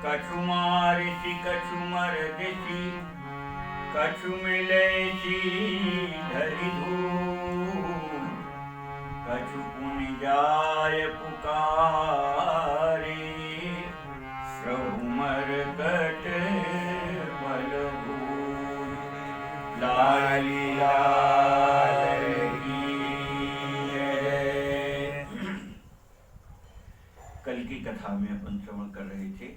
कछु मारिसी कछु मर देसी कछु मिलेसी धरि धूल कछु पुनि जाय पुकारे प्रभु मरकट बलभूल लाली लाल की जय। कल की कथा में अपन श्रवण कर रहे थे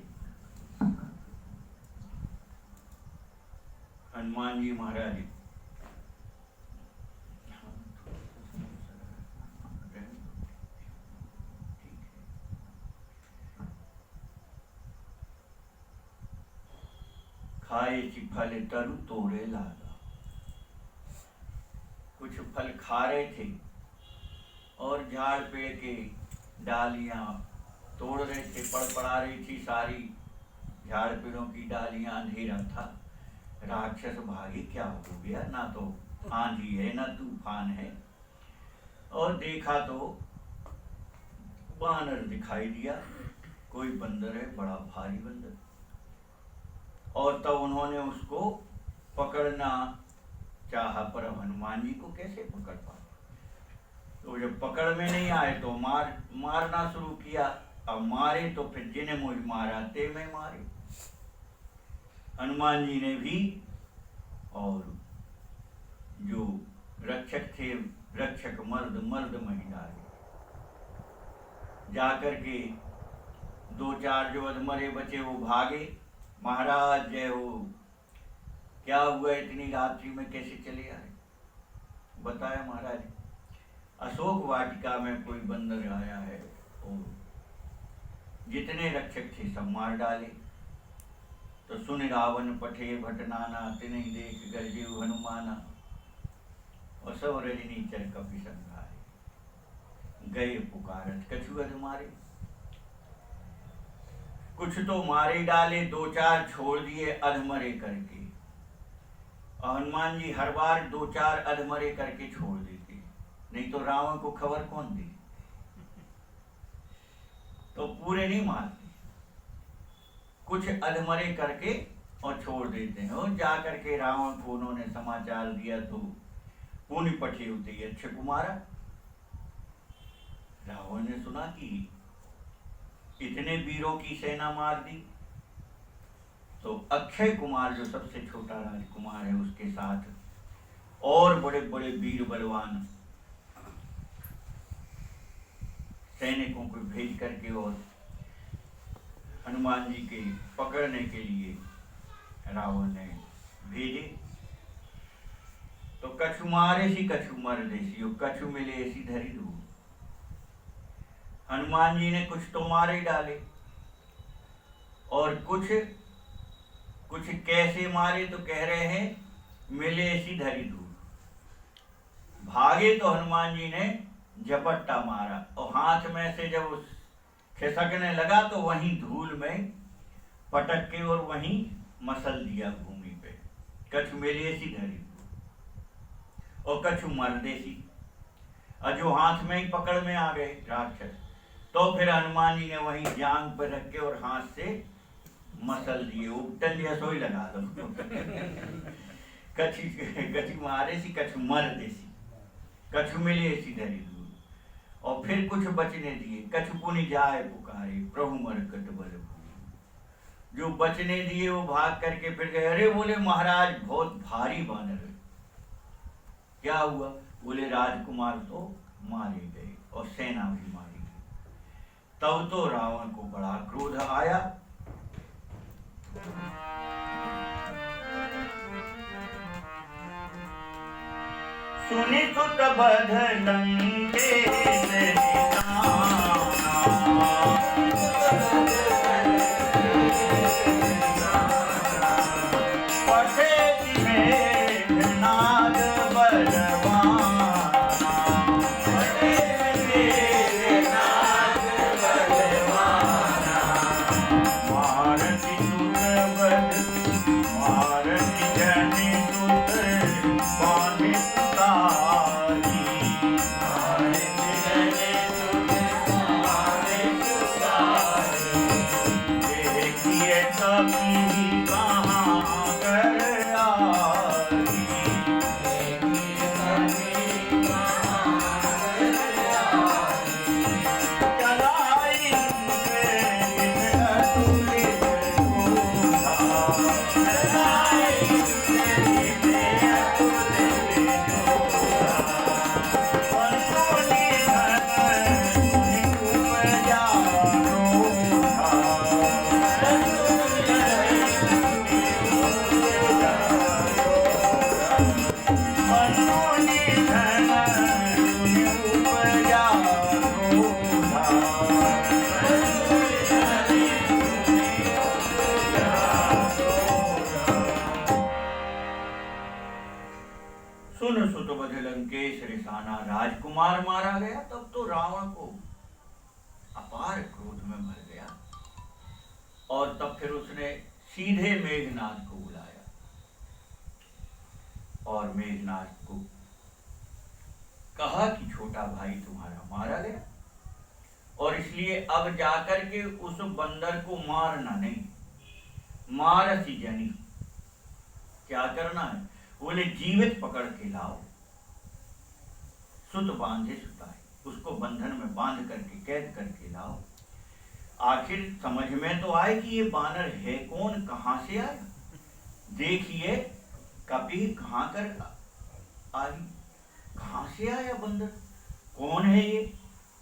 हनुमान जी महाराज खाए ची फल तरु तोड़े लागा। कुछ फल खा रहे थे और झाड़ पेड़ के डालियां तोड़ रहे थे, पड़ा रही थी सारी झाड़ पेड़ों की डालियां, अंधेरा था। राक्षस भागे, क्या हो गया, ना तो आंधी है ना तूफान है। और देखा तो बानर दिखाई दिया, कोई बंदर है, बड़ा भारी बंदर। और तब उन्होंने उसको पकड़ना चाहा, पर हनुमान जी को कैसे पकड़ पाए। तो जब पकड़ में नहीं आए तो मारना शुरू किया। अब मारे तो फिर जिन्हें मुझ मारा ते में मारे। हनुमान जी ने भी और जो रक्षक थे, रक्षक मर्द महिलाएं जाकर के दो चार जो अधमरे बचे वो भागे। महाराज जय हो, क्या हुआ, इतनी रात्रि में कैसे चले आए। बताया महाराज अशोक वाटिका में कोई बंदर आया है और जितने रक्षक थे सब मार डाले। तो सुन रावण पठे भटनाना, तिन्हि देख गरजेउ हनुमाना। और सब रजनीचर कपि संघारे, गए पुकारत कछु अधमारे। कुछ तो मारे डाले, दो चार छोड़ दिए अधमरे करके। हनुमान जी हर बार दो चार अधमरे करके छोड़ देते, नहीं तो रावण को खबर कौन दे। तो पूरे नहीं मारते, कुछ अधमरे करके और छोड़ देते हैं। और जा करके रावण को उन्होंने समाचार दिया तो पुनि पठे होते अच्छे कुमारा। रावण ने सुना कि इतने वीरों की सेना मार दी, तो अक्षय कुमार जो सबसे छोटा राजकुमार है उसके साथ और बड़े बड़े वीर बलवान सैनिकों को भेज करके और हनुमान जी के पकड़ने के लिए रावण ने भेजे। तो कछु मारे सी कछु मर देसी, कछु मिले ऐसी धरी धूल। हनुमान जी ने कुछ तो मारे डाले और कुछ कैसे मारे तो कह रहे हैं मिले ऐसी धरी धूल। भागे तो हनुमान जी ने झपट्टा मारा और हाथ में से जब उस खिसकने लगा तो वहीं धूल में पटक के और वहीं मसल दिया भूमि पे। कछु मिले ऐसी धरी धूल और कछु मर देसी, और जो हाथ में ही पकड़ में आ गए राक्षस। तो फिर हनुमान जी ने वहीं जांग पर रख के और हाथ से मसल दिए, उपटन दिया, सोई लगा दो। कछु मारे सी कछु मर देसी, कछु मिले ऐसी धरी धूल। और फिर कुछ बचने दिए, कछु पुनि जाए पुकारे प्रभु मरकट बलभूल। जो बचने दिए वो भाग करके फिर गए। अरे बोले महाराज बहुत भारी बानर है। क्या हुआ, बोले राजकुमार तो मारे गए और सेना भी मारी गई। तब तो रावण को बड़ा क्रोध आया। सुनि सुत बध लंकेश देखिए कभी कहाँ कर आई, चलाई अतुलित जोधा, चलाई अतुलित जोधा, बंधु निधन मुनि उपजा रोधा, बंधु निधन मुनि उपजा रोधा। सुन सुत बध लंकेश रिसाना, राजकुमार मारा गया। तब तो रावण को अपार क्रोध में भर गया और तब फिर उसने सीधे मेघनाद को बुलाया और मेघनाद को कहा कि छोटा भाई तुम्हारा मारा गया और इसलिए अब जाकर के उस बंदर को मारना नहीं, मारसी जनी। क्या करना है? बोले जीवित पकड़ के लाओ, सुत बांधे सुताए, उसको बंधन में बांध करके कैद करके लाओ। आखिर समझ में तो आए कि ये बानर है कौन, कहां से आया। देखिए कपी कहां कर आई, कहां से आया बंदर, कौन है ये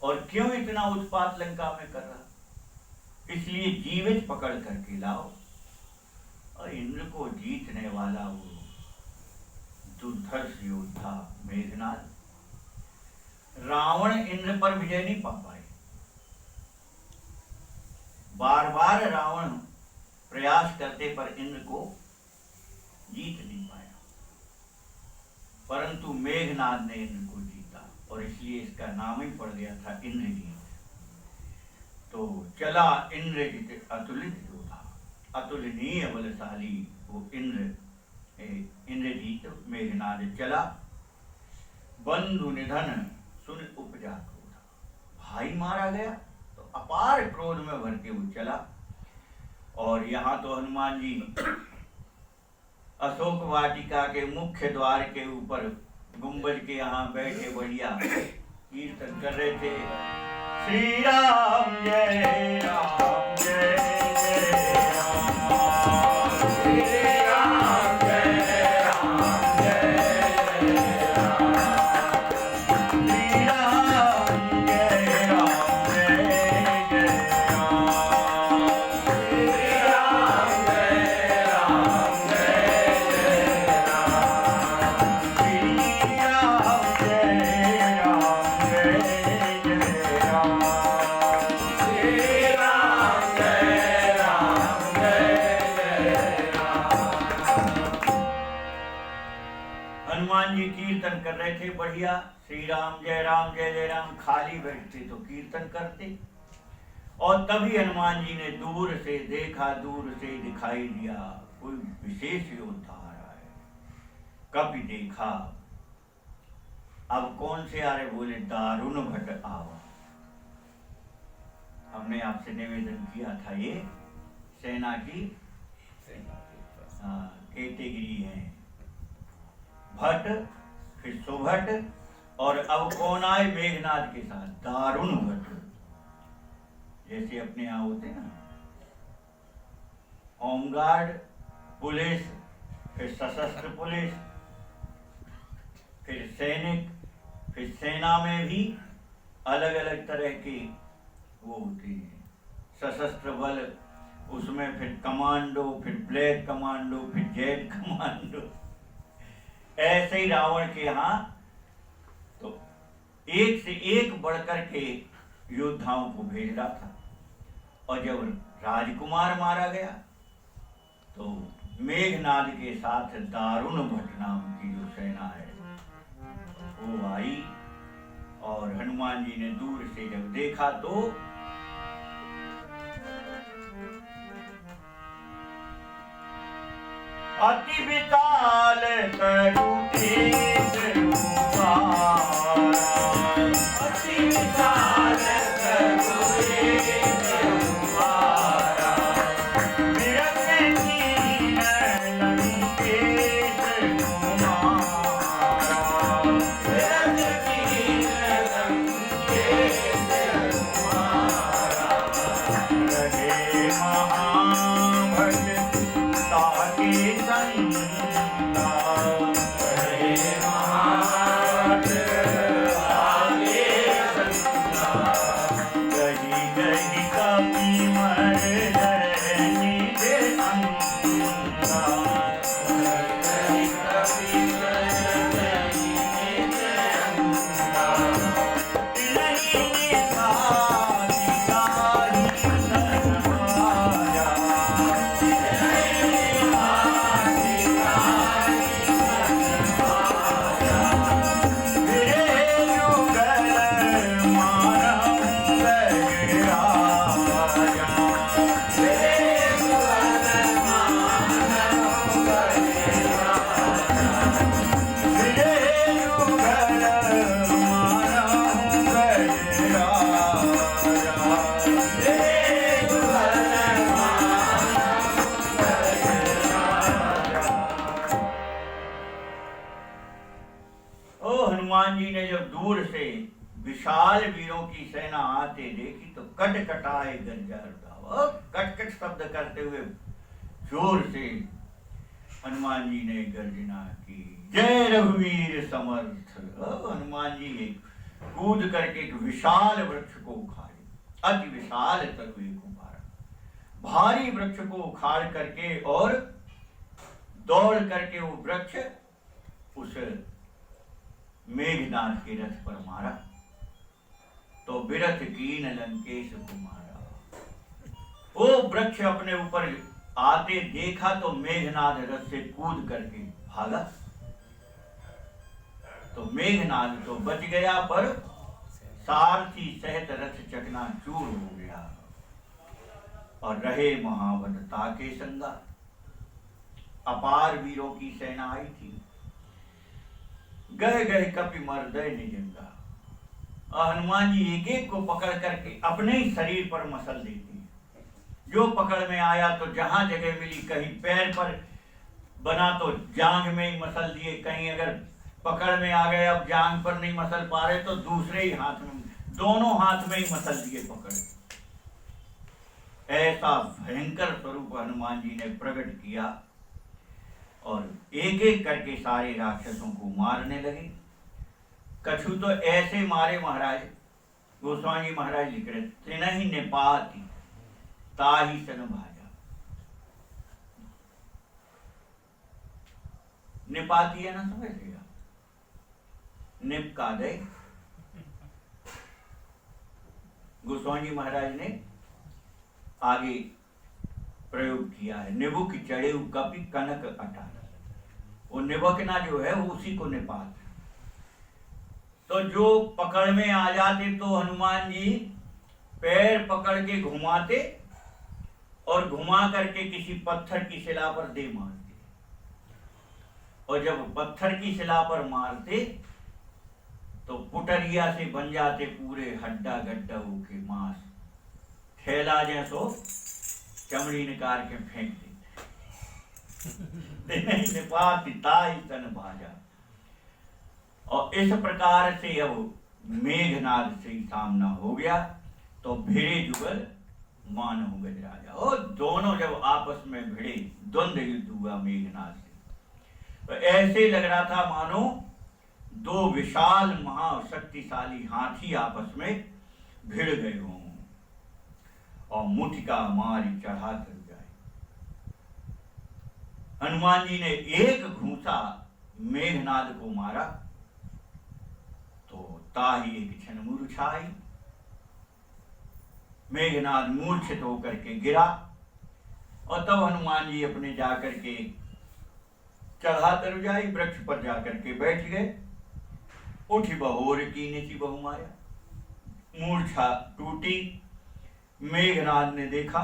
और क्यों इतना उत्पात लंका में कर रहा। इसलिए जीवित पकड़ करके लाओ। और इंद्र को जीतने वाला वो दुर्धर्ष योद्धा मेघनाद, रावण इंद्र पर विजय नहीं पा पाए। बार बार रावण प्रयास करते पर इंद्र को जीत नहीं पाया, परंतु मेघनाद ने इंद्र को जीता और इसलिए इसका नाम ही पड़ गया था इंद्रजीत। तो चला इंद्रजीत अतुलित योद्धा, अतुलनीय बलशाली वो इंद्रजीत मेघनाद चला। बंधु निधन सुन उपजा क्रोध, भाई मारा गया तो अपार क्रोध में भर के वो चला। और यहाँ तो हनुमान जी अशोक वाटिका के मुख्य द्वार के ऊपर गुंबज के यहाँ बैठे बढ़िया कीर्तन कर रहे थे, श्री राम जय राम जय जय राम, श्री राम जय राम जय जय राम, श्री राम जय राम जय जय राम, श्री राम जय राम जय जय राम, श्री राम जय राम जय जय राम, श्री राम जय राम जय जय राम। हनुमान जी कीर्तन कर रहे थे बढ़िया, श्री राम जय जय राम, खाली बैठते तो कीर्तन करते। और तभी हनुमान जी ने दूर से देखा, दूर से दिखाई दिया कोई विशेष योद्धा आ रहा है। कभी देखा, अब कौन से आ रहे, बोले दारुण भट्ट आवा। हमने आपसे निवेदन किया था ये सेना की कैटेगरी है, भट्ट फिर सुभट और अब कौन आए मेघनाद के साथ, दारुण भट्ट। जैसे अपने यहाँ होते ना होमगार्ड पुलिस, फिर सशस्त्र पुलिस, फिर सैनिक, फिर सेना में भी अलग अलग तरह के वो होते हैं, सशस्त्र बल, उसमें फिर कमांडो, फिर ब्लैक कमांडो, फिर जेड कमांडो। ऐसे ही रावण के यहाँ तो एक से एक बढ़कर के योद्धाओं को भेज रहा था। और जब राजकुमार मारा गया तो मेघनाद के साथ दारुण भट्ट नाम की जो सेना है वो आई। और हनुमान जी ने दूर से जब देखा तो अति विशाल तरु तेज रूपारा, अति विशाल तरु तेज रूपारा, विशाल वीरों की सेना आते देखी तो कट कटाए गंजार दाव, कट कट शब्द करते हुए जोर से हनुमान जी ने गर्जना की, जय रघुवीर समर्थ। हनुमान जी कूद करके एक विशाल वृक्ष को उखाड़े, अति विशाल तरुए को मारा, भारी वृक्ष को उखाड़ करके और दौड़ करके वो वृक्ष उस मेघनाद के रथ पर मारा तो विरथ कीन लंकेश को मारा। वो वृक्ष अपने ऊपर आते देखा तो मेघनाद रथ से कूद करके भागा, तो मेघनाद तो बच गया पर सारथी सहित रथ चकनाचूर हो गया और रहे महावदता के संगा। अपार वीरों की सेना आई थी, गए गए कपि मर्दय निजंगा। हनुमान जी एक एक को पकड़ करके अपने ही शरीर पर मसल देते हैं, जो पकड़ में आया तो जहां जगह मिली, कहीं पैर पर बना तो जांग में ही मसल दिए, कहीं अगर पकड़ में आ गए अब जांग पर नहीं मसल पा रहे तो दूसरे ही हाथ में, दोनों हाथ में ही मसल दिए पकड़। ऐसा भयंकर स्वरूप हनुमान जी ने प्रकट किया और एक एक करके सारे राक्षसों को मारने लगे। कछु तो ऐसे मारे महाराज, गोस्वामी महाराज लिख रहे, तेना ही निपाती ताही सन भाजा। निपाती है ना, समझ लिया, निपका दे। गोस्वामी महाराज ने आगे प्रयोग किया है, निबुक चढ़े कपि कनक अटा। वो निबकना जो है वो उसी को निपात। तो जो पकड़ में आ जाते तो हनुमान जी पैर पकड़ के घुमाते और घुमा करके किसी पत्थर की शिला पर दे मारते, और जब पत्थर की शिला पर मारते तो पुटरिया से बन जाते पूरे हड्डा गड्ढा होके मांस, थैला जैसो चमड़ी निकाल के फेंक देते। भाजा। और इस प्रकार से अब मेघनाद से सामना हो गया तो भिड़े जुगल मानो गजराजा। और दोनों जब आपस में भिड़े, द्वंद्व युद्ध हुआ मेघनाद से, तो ऐसे लग रहा था मानो दो विशाल महाशक्तिशाली हाथी आपस में भिड़ गए हों और मुठिका मारी चढ़ा कर जाए। हनुमान जी ने एक घूंसा मेघनाद को मारा तो ताही एक क्षण मूर्छाई, मेघनाद मूर्छित होकर के गिरा और तब हनुमान जी अपने जाकर के चढ़ा तर जाई, वृक्ष पर जाकर के बैठ गए। उठी बहोर की निची बहुमाया, मूर्छा टूटी। मेघनाद ने देखा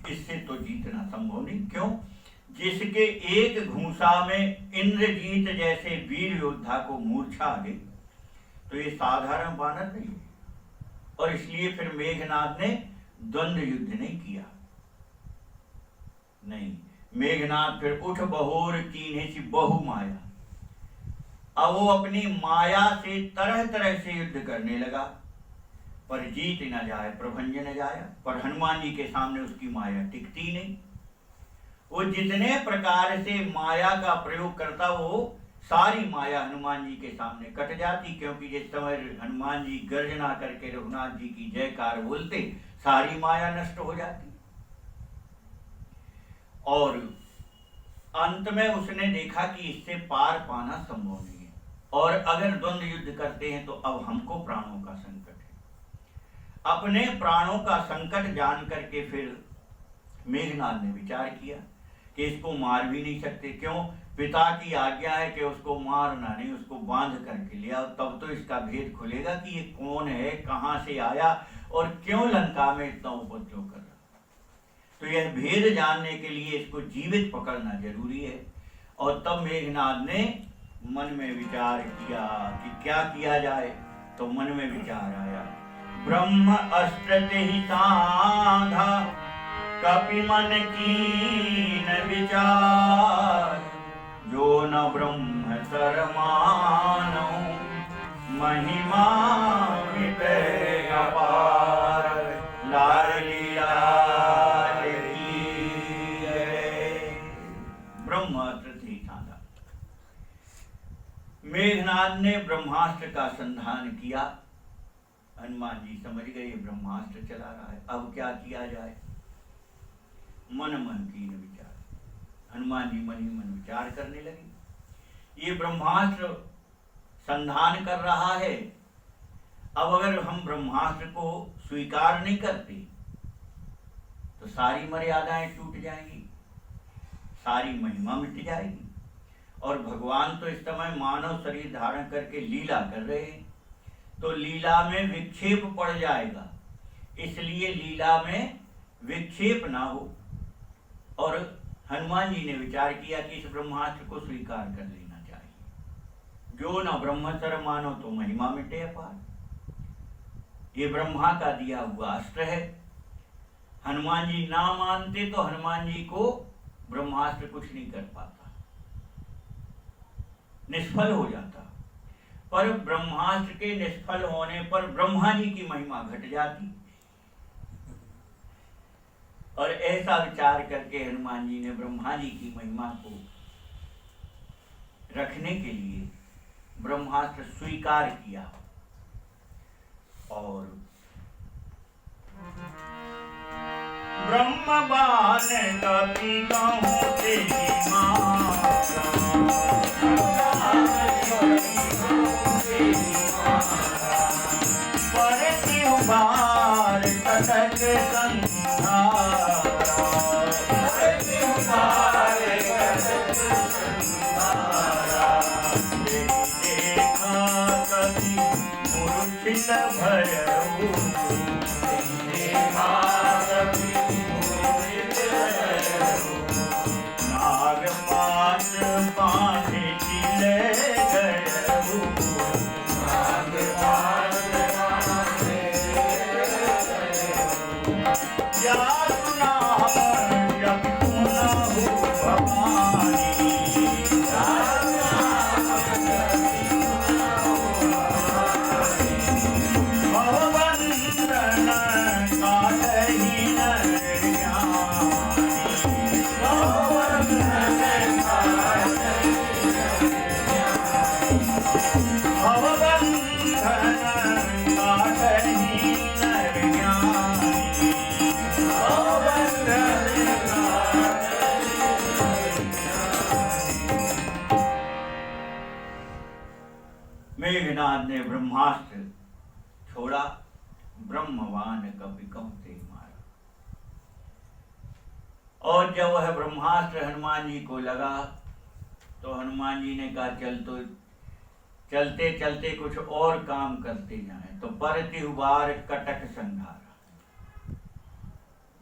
इससे तो जीतना संभव नहीं, क्यों? जिसके एक घूंसा में इंद्रजीत जैसे वीर योद्धा को मूर्छा आ गई तो ये साधारण बानर नहीं है। और इसलिए फिर मेघनाद ने द्वंद्व युद्ध नहीं किया, नहीं, मेघनाद फिर उठ बहोर कीन्हे सी बहु माया। अब वो अपनी माया से तरह तरह से युद्ध करने लगा पर जीत न जाए, प्रभंजन जाए, पर हनुमान जी के सामने उसकी माया टिकती नहीं। वो जितने प्रकार से माया का प्रयोग करता वो सारी माया हनुमान जी के सामने कट जाती, क्योंकि जिस समय हनुमान जी गर्जना करके रघुनाथ जी की जयकार बोलते सारी माया नष्ट हो जाती। और अंत में उसने देखा कि इससे पार पाना संभव नहीं है और अगर द्वंद्व युद्ध करते हैं तो अब हमको प्राणों का संकट है। अपने प्राणों का संकट जान करके फिर मेघनाद ने विचार किया कि इसको मार भी नहीं सकते, क्यों? पिता की आज्ञा है कि उसको मारना नहीं, उसको बांध करके लिया, तब तो इसका भेद खुलेगा कि ये कौन है, कहां से आया और क्यों लंका में इतना उपद्रव कर रहा। तो यह भेद जानने के लिए इसको जीवित पकड़ना जरूरी है। और तब मेघनाद ने मन में विचार किया कि क्या किया जाए। तो मन में विचार आया, ब्रह्म अस्त्र ही साधा कपि मन कीन विचार, जो न ब्रह्म सर मानो महिमा मिटे अपार, लाडली लाल की जय। ब्रह्मास्त्र थी साधा। मेघनाद ने ब्रह्मास्त्र का संधान किया। हनुमान जी समझ गए ब्रह्मास्त्र चला रहा है, अब क्या किया जाए। मन मन की विचार, हनुमान जी मन ही मन विचार करने लगे। ये ब्रह्मास्त्र संधान कर रहा है, अब अगर हम ब्रह्मास्त्र को स्वीकार नहीं करते तो सारी मर्यादाएं टूट जाएंगी, सारी महिमा मिट जाएगी। और भगवान तो इस समय मानव शरीर धारण करके लीला कर रहे हैं, तो लीला में विक्षेप पड़ जाएगा, इसलिए लीला में विक्षेप ना हो। और हनुमान जी ने विचार किया कि इस ब्रह्मास्त्र को स्वीकार कर लेना चाहिए। जो न ब्रह्मचर्य मानो तो महिमा मिटे अपार। ये ब्रह्मा का दिया हुआ अस्त्र है। हनुमान जी ना मानते तो हनुमान जी को ब्रह्मास्त्र कुछ नहीं कर पाता, निष्फल हो जाता। पर ब्रह्मास्त्र के निष्फल होने पर ब्रह्मा जी की महिमा घट जाती। और ऐसा विचार करके हनुमान जी ने ब्रह्मा जी की महिमा को रखने के लिए ब्रह्मास्त्र स्वीकार किया। और ब्रह्मबान कपि कहूं तेरी मां, परति उबार कटक संहारा, मूर्छित भयउ, नागपाश बांधे चिले गयउ, जातु नाम जप सुनहु भवानी, मेघनाद ने ब्रह्मास्त्र छोड़ा, ब्रह्मवान कपि कहूं तेरी मारा। और जब वह ब्रह्मास्त्र हनुमान जी को लगा तो हनुमान जी ने कहा चल तो चलते चलते कुछ और काम करते जाएं। तो परति उबार कटक संघारा।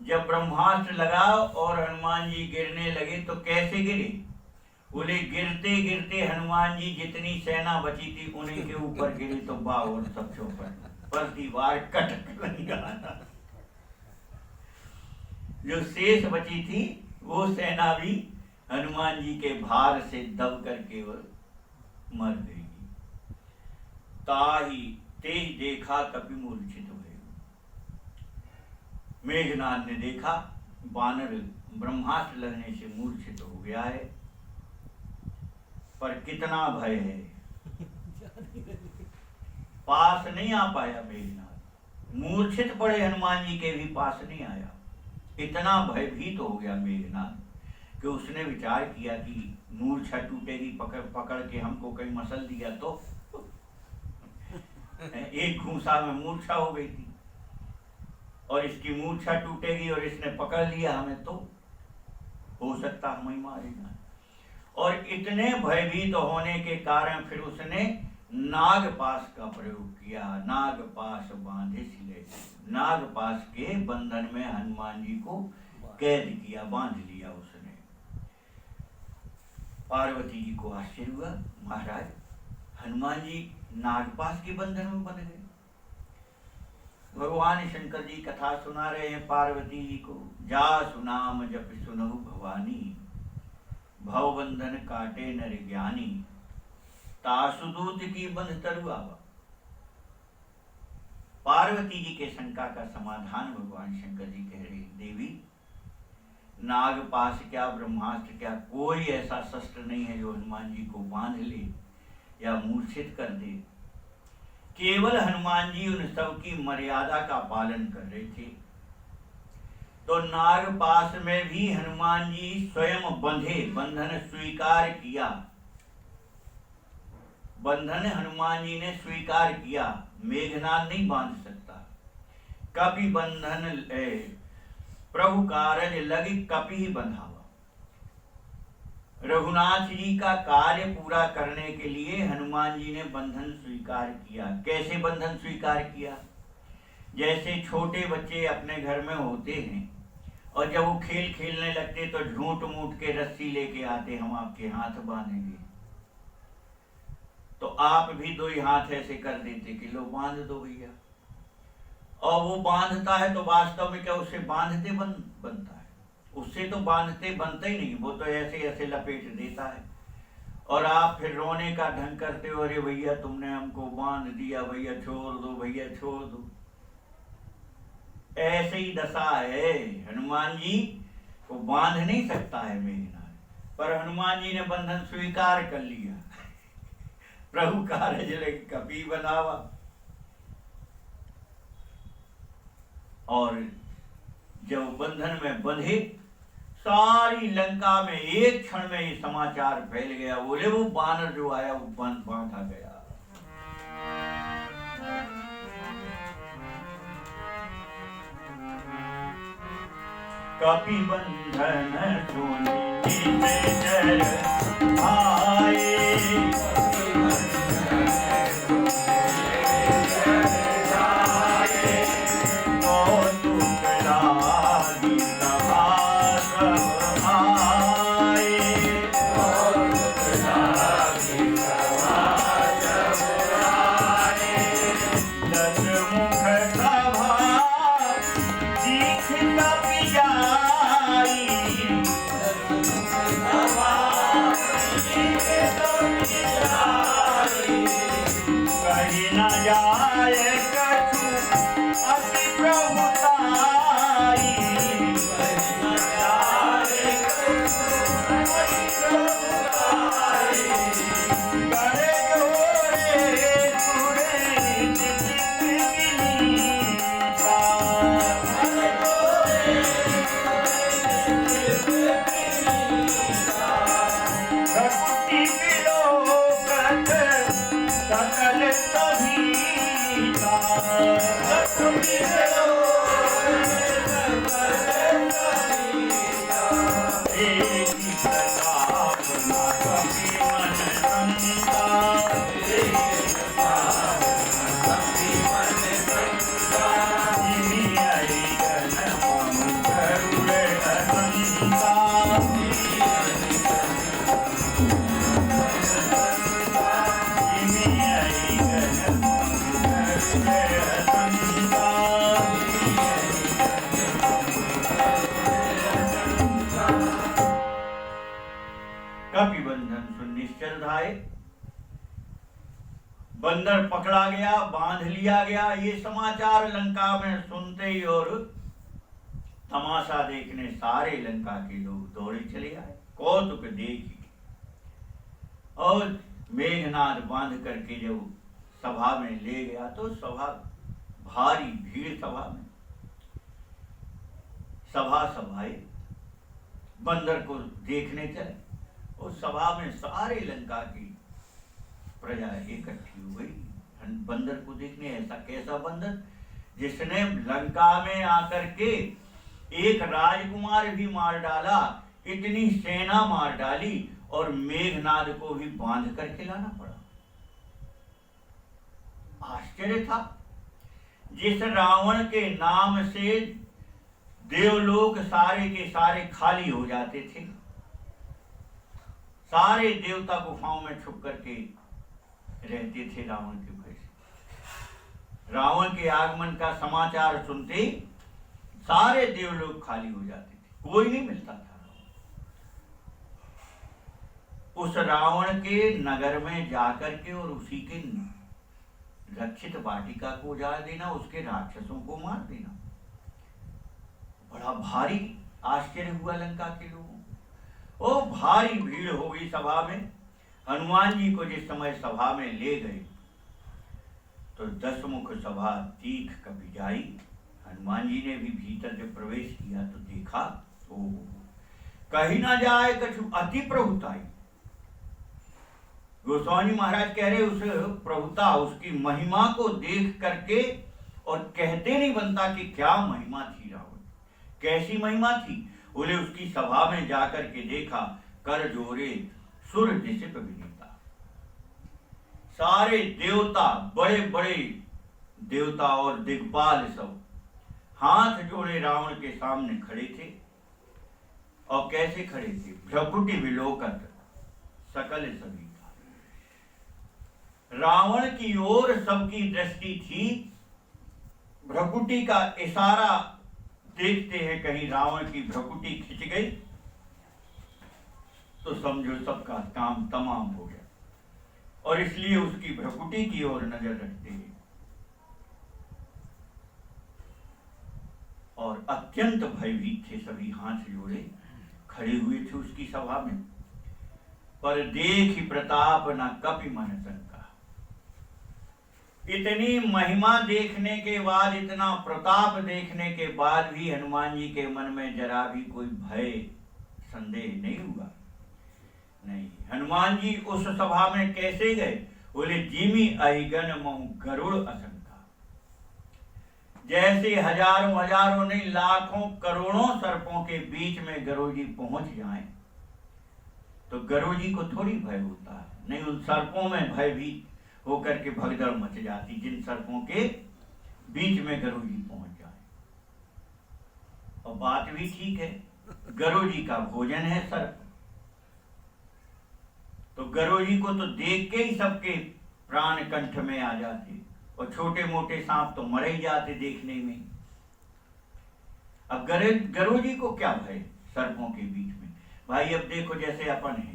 जब ब्रह्मास्त्र लगा और हनुमान जी गिरने लगे तो कैसे गिरे? बोले गिरते गिरते हनुमान जी जितनी सेना बची थी उन्हीं के ऊपर गिरे तो बावर सब चौपट, पर दीवार कटक संघारा। जो शेष बची थी वो सेना भी हनुमान जी के भार से दब करके वो मर गई। ताही तेज देखा कपि मूर्छित हुए। मेघनाद ने देखा बानर ब्रह्मास्त्र लगने से मूर्छित हो गया है, पर कितना भय है, पास नहीं आ पाया मेघनाद। मूर्छित पड़े हनुमान जी के भी पास नहीं आया। इतना भयभीत हो गया मेघनाद कि उसने विचार किया कि मूर्छा टूटेगी, पकड़ पकड़ के हमको कहीं मसल दिया तो। एक घूंसा में मूर्छा हो गई थी और इसकी मूर्छा टूटेगी और इसने पकड़ लिया हमें तो हो सकता हम ही मारे जाए। और इतने भयभीत होने के कारण फिर उसने नागपाश का प्रयोग किया। नागपाश बांधे सिले, नागपाश के बंधन में हनुमान जी को कैद किया, बांध लिया उसने। पार्वती जी को आश्चर्य हुआ, महाराज हनुमान जी नागपाश के बंधन में बंध गए। भगवान शंकर जी कथा सुना रहे हैं पार्वती जी को। जा सुनाम जप सुनहु भवानी, भवबंधन काटे नर ज्ञानी, तासुदूत की बंध तरुआवा। पार्वती जी के शंका का समाधान भगवान शंकर जी कह रहे, देवी नागपाश क्या ब्रह्मास्त्र क्या कोई ऐसा शस्त्र नहीं है जो हनुमान जी को बांध ले या मूर्छित कर दे। केवल हनुमान जी उन सब की मर्यादा का पालन कर रहे थे। तो नागपाश में भी हनुमान जी स्वयं बंधे, बंधन स्वीकार किया, बंधन हनुमान जी ने स्वीकार किया। मेघनाद नहीं बांध सकता। कपि बंधन प्रभु कारज लगी कपि ही बंधावा। रघुनाथ जी का कार्य पूरा करने के लिए हनुमान जी ने बंधन स्वीकार किया। कैसे बंधन स्वीकार किया? जैसे छोटे बच्चे अपने घर में होते हैं और जब वो खेल खेलने लगते तो झूठ मूठ के रस्सी लेके आते, हम आपके हाथ बांधेंगे, तो आप भी दो ही हाथ ऐसे कर देते कि लो बांध दो भैया। और वो बांधता है तो वास्तव में क्या उससे बांधते बनता है? उससे तो बांधते बनता ही नहीं, वो तो ऐसे ऐसे लपेट देता है। और आप फिर रोने का ढंग करते हो, अरे भैया तुमने हमको बांध दिया, भैया छोड़ दो, भैया छोड़ दो। ऐसे ही दशा है। हनुमान जी को बांध नहीं सकता है मेघनाद, पर हनुमान जी ने बंधन स्वीकार कर लिया। प्रभु कारज लगी कपि बनावा। और जब बंधन में बंधे, सारी लंका में एक क्षण में ये समाचार फैल गया, बोले वो बानर जो आया वो बांधा गया। कपि बंधन सुनी जय आए, बंदर पकड़ा गया, बांध लिया गया। ये समाचार लंका में सुनते ही और तमाशा देखने सारे लंका के लोग दौड़े चले आए, कौतुक देखी। और मेघनाद बांध करके जब सभा में ले गया तो सभा भारी भीड़, सभा में सभाए बंदर को देखने चले। उस सभा में सारे लंका की प्रजा इकट्ठी हो गई बंदर को देखने। ऐसा कैसा बंदर जिसने लंका में आकर के एक राजकुमार भी मार डाला, इतनी सेना मार डाली और मेघनाद को भी बांध करके लाना पड़ा। आश्चर्य था। जिस रावण के नाम से देवलोक सारे के सारे खाली हो जाते थे, सारे देवता गुफाओं में छुप करके रहते थे रावण के भय से। रावण के आगमन का समाचार सुनते सारे देवलोक खाली हो जाते थे, कोई नहीं मिलता था। उस रावण के नगर में जाकर के और उसी के रक्षित वाटिका को उजाड़ देना, उसके राक्षसों को मार देना। बड़ा भारी आश्चर्य हुआ लंका के लोगों को। ओ भारी भीड़ हो गई सभा में। हनुमान जी को जिस समय सभा में ले गए तो दशमुख सभा तीख कपि जाई। हनुमान जी ने भी भीतर जब प्रवेश किया तो देखा, ओ कहीं ना जाए कछु अति प्रभुताई। गोस्वामी महाराज कह रहे उस प्रभुता, उसकी महिमा को देख करके और कहते नहीं बनता कि क्या महिमा थी रावण, कैसी महिमा थी। बोले उसकी सभा में जाकर के देखा, कर जोरे सुर दिसिप विनीता। सारे देवता, बड़े बड़े देवता और दिग्पाल सब हाथ जोड़े रावण के सामने खड़े थे। और कैसे खड़े थे? भ्रकुटि विलोकत सकल सभी। रावण की ओर सबकी दृष्टि थी। भ्रकुटी का इशारा देखते हैं, कहीं रावण की भ्रकुटी खिंच गई तो समझो सबका काम तमाम हो गया, और इसलिए उसकी भ्रकुटी की ओर नजर रखते हैं। और अत्यंत भयभीत थे सभी, हाथ जोड़े खड़े हुए थे उसकी सभा में। पर देखि प्रताप न कपि मन शंका। इतनी महिमा देखने के बाद, इतना प्रताप देखने के बाद भी हनुमान जी के मन में जरा भी कोई भय संदेह नहीं हुआ। नहीं, हनुमान जी उस सभा में कैसे गए? बोले जिमि अहिगन महु गरुड़ असंका। जैसे हजारों हजारों नहीं, लाखों करोड़ों सर्पों के बीच में गरुड़ जी पहुंच जाएं तो गरुड़ जी को थोड़ी भय होता है। नहीं, उन सर्पों में भयभीत होकर के भगदड़ मच जाती, जिन सर्पों के बीच में गरुड़ जी पहुंच जाए। और बात भी ठीक है, गरुड़ जी का भोजन है सर्प, तो गरुड़ जी को तो देख के ही सबके प्राण कंठ में आ जाते, और छोटे मोटे सांप तो मर ही जाते देखने में। अब गरुड़ जी को क्या भय सर्पों के बीच में? भाई अब देखो, जैसे अपन है,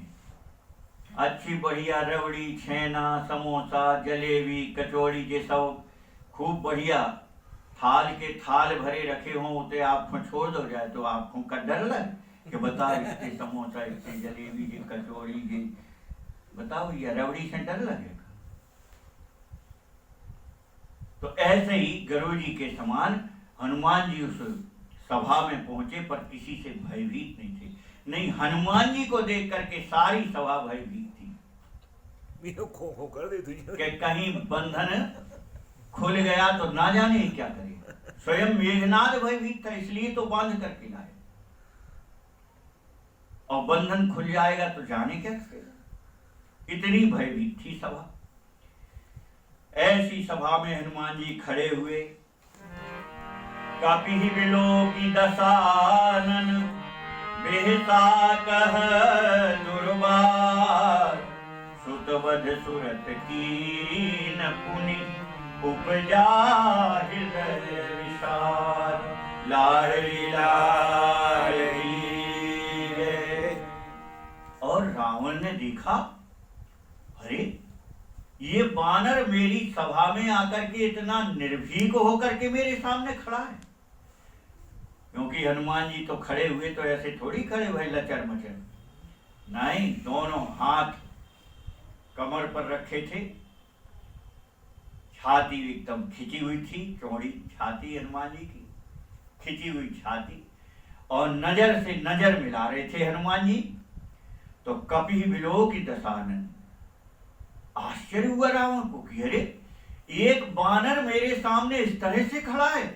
अच्छी बढ़िया रबड़ी, छेना, समोसा, जलेबी, कचौड़ी, ये सब खूब बढ़िया थाल के थाल भरे रखे हों, उसे आपको छोड़ दो जाए तो आपको का डर लगे कि बताओ इसके समोसा, इसके जलेबी, ये कचौड़ी, ये बताओ, ये रबड़ी से डर लगेगा। तो ऐसे ही गरुड़ जी के समान हनुमान जी उस सभा में पहुंचे, पर किसी से भयभीत नहीं थे। नहीं, हनुमान जी को देख करके सारी सभा भयभीत थी खो कर दे तुझे कि कहीं बंधन खुल गया तो ना जाने क्या करेगा। स्वयं मेघनाद भयभीत था, इसलिए तो बांध करके लाए, और बंधन खुल जाएगा तो जाने क्या करेगा। इतनी भयभीत थी सभा। ऐसी सभा में हनुमान जी खड़े हुए। कपि विलोकी दशानन बेहसा कह दुर्बार। सुतवध सुरत कीन पुनि उपजा हृदय विशाल। लाडली लाडली रे। और रावण ने देखा, अरे ये बानर मेरी सभा में आकर के इतना निर्भीक होकर के मेरे सामने खड़ा है। क्योंकि हनुमान जी तो खड़े हुए तो ऐसे थोड़ी खड़े हुए लचर मचर, नहीं, दोनों हाथ कमर पर रखे थे, छाती एकदम खिंची हुई थी, चौड़ी छाती हनुमान जी की, खिंची हुई छाती, और नजर से नजर मिला रहे थे हनुमान जी। तो कपि विलोकी दशानन, आश्चर्य हुआ रावण को कि अरे एक बानर मेरे सामने इस तरह से खड़ा है।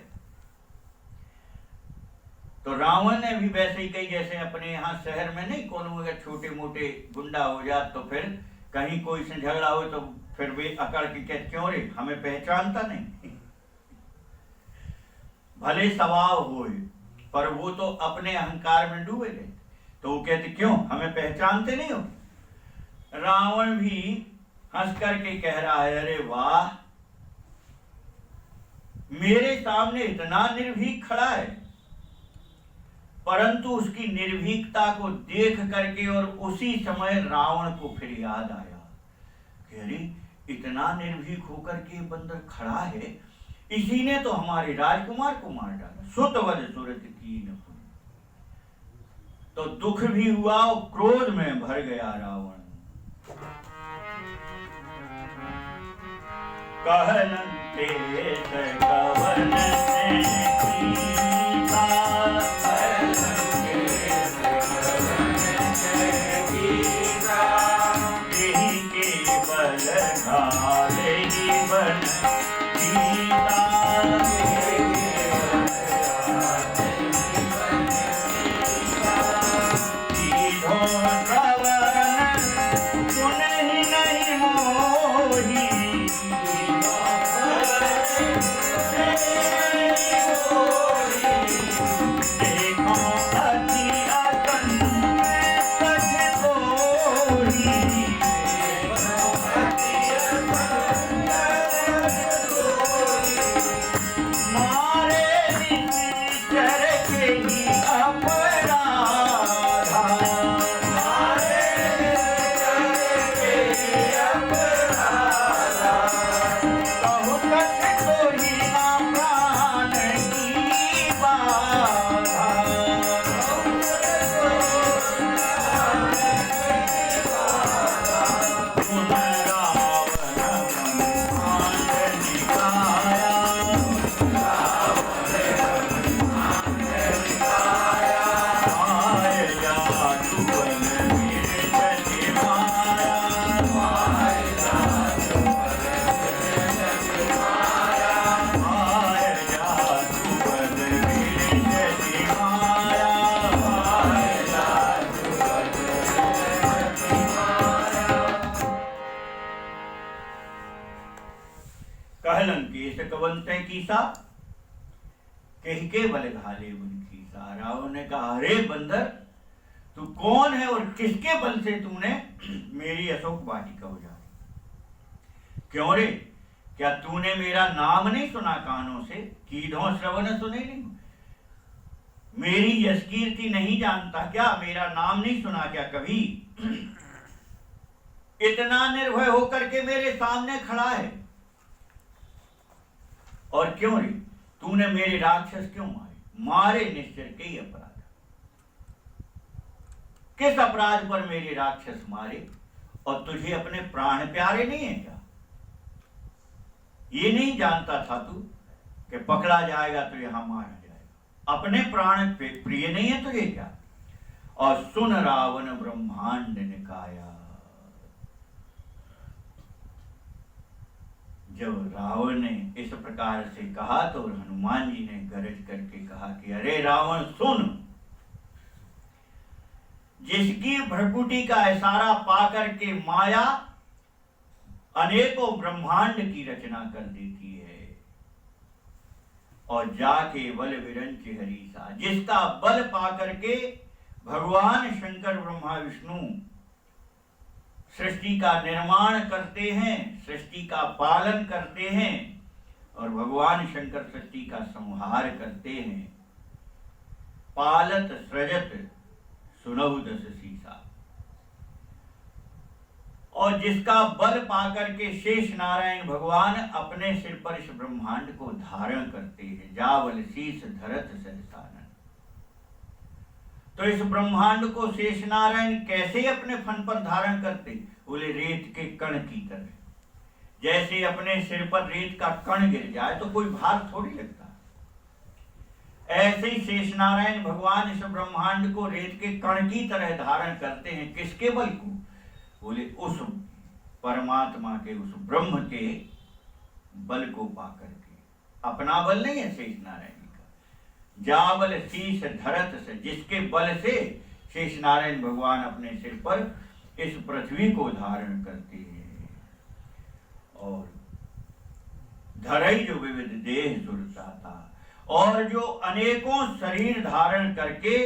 तो रावण ने भी वैसे ही कही, जैसे अपने यहाँ शहर में नहीं, कौन अगर छोटे मोटे गुंडा हो जात तो फिर कहीं कोई से झगड़ा हो तो फिर वे अकड़ के कहते, क्यों रे हमें पहचानता नहीं। भले स्वभाव हो, पर वो तो अपने अहंकार में डूबे गए, तो वो कहते क्यों हमें पहचानते नहीं हो। रावण भी हंस करके कह रहा है, अरे वाह, मेरे सामने इतना निर्भीक खड़ा है। परंतु उसकी निर्भीकता को देख करके और उसी समय रावण को फिर याद आया कि अरे इतना निर्भीक होकर के बंदर खड़ा है, इसी ने तो हमारे राजकुमार को मार डाला। सुतवद सुरत की न पुनि। तो दुख भी हुआ और क्रोध में भर गया रावण। कहलन तेज कवन से कीसा, यही के बल घाले बन सीता। के बल घाले उनकी सा। रावण ने कहा, अरे बंदर, तू कौन है और किसके बल से तूने मेरी अशोक वाटिका उजाड़ी? क्यों रे, क्या तूने मेरा नाम नहीं सुना कानों से? कीधों श्रवण सुने नहीं? मेरी यश कीर्ति नहीं जानता क्या? मेरा नाम नहीं सुना क्या कभी? इतना निर्भय होकर के मेरे सामने खड़ा है, और क्यों रे, तूने मेरे राक्षस क्यों मारे? मारे निश्चर के ही अपराध। किस अपराध पर मेरे राक्षस मारे? और तुझे अपने प्राण प्यारे नहीं है क्या? ये नहीं जानता था तू कि पकड़ा जाएगा तो यहां मारा जाएगा? अपने प्राण प्रिय नहीं है तुझे क्या? और सुन रावण ब्रह्मांड निकाया। जब रावण ने इस प्रकार से कहा तो हनुमान जी ने गरज करके कहा कि अरे रावण सुन, जिसकी भ्रकुटी का इशारा पाकर के माया अनेकों ब्रह्मांड की रचना कर देती है, और जाके बल विरंच हरीसा, जिसका बल पाकर के भगवान शंकर ब्रह्मा विष्णु सृष्टि का निर्माण करते हैं, सृष्टि का पालन करते हैं, और भगवान शंकर सृष्टि का संहार करते हैं। पालत सृजत सुनहु दस सीसा, और जिसका बल पाकर के शेष नारायण भगवान अपने सिर पर इस ब्रह्मांड को धारण करते हैं। जावल शीस धरत सरसानन। तो इस ब्रह्मांड को शेष नारायण कैसे अपने फन पर धारण करते? बोले रेत के कण की तरह। जैसे अपने सिर पर रेत का कण गिर जाए तो कोई भार थोड़ी लगता, ऐसे ही शेष नारायण भगवान इस ब्रह्मांड को रेत के कण की तरह धारण करते हैं। किसके बल को? बोले उस परमात्मा के, उस ब्रह्म के बल को पाकर के। अपना बल नहीं है शेष नारायण का। जावल शीश धरत से, जिसके बल से शेष नारायण भगवान अपने सिर पर इस पृथ्वी को धारण करते हैं। और धरई जो विविध देह सुरता था, और जो अनेकों शरीर धारण करके